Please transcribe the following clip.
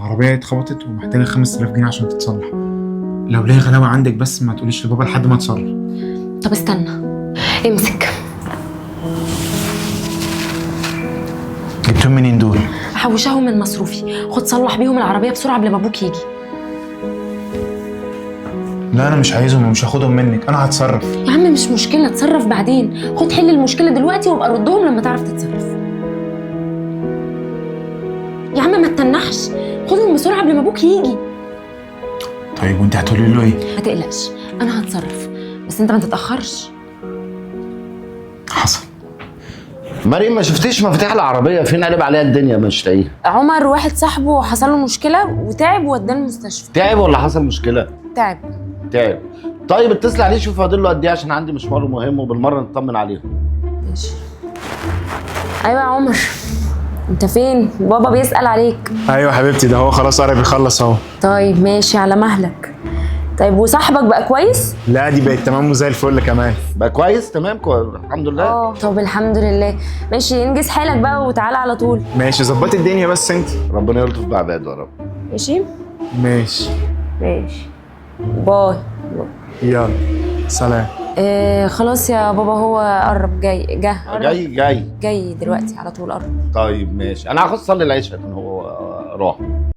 العربيه اتخبطت ومحتاجه 5000 جنيه عشان تتصلح. لو ليا غلاوه عندك بس ما تقوليش لبابا لحد ما اتصرف. طب استنى، امسك. جبتهم منين دول؟ حوشهم من مصروفي، خد صلح بيهم العربيه بسرعه قبل ما ابوك يجي. لا انا مش عايزهم ومش هاخدهم منك، انا هتصرف. يا عم مش مشكله، اتصرف بعدين. خد حل المشكله دلوقتي وابقى ردهم لما تعرف تتصرف. يا عم ما تتنحش، خدهم بسرعه قبل ما ابوك يجي. طيب وانت هتقولي له ايه؟ ما تقلقش انا هتصرف، بس انت ما تتاخرش. حصل. مريم ما شفتيش مفاتيح العربيه فين؟ قلب عليها الدنيا مش لاقيها. عمر واحد صاحبه حصل له مشكله وتعب ووداه المستشفى. تعب ولا حصل مشكله؟ تعب. تعب. طيب اتصل عليه شوف فاضل له قد ايه عشان عندي مشوار مهم وبالمره نطمن عليه. ماشي. ايوه يا عمر، انت فين؟ بابا بيسأل عليك. ايوه حبيبتي، ده هو خلاص قرب يخلص اهو. طيب ماشي على مهلك. طيب وصاحبك بقى كويس؟ لا دي بقت تمام وزي الفل كمان. بقى كويس تمام الحمد لله. طب الحمد لله. ماشي انجز حالك بقى وتعالى على طول. ماشي ظبطي الدنيا بس انت. ربنا يلطف بعباده يا رب. ماشي ماشي. ماشي. باي. يلا سلام. خلاص يا بابا هو قرب جاي جاي جاي دلوقتي على طول قرب. طيب ماشي انا هاخد اصلي العشاء عشان هو راح.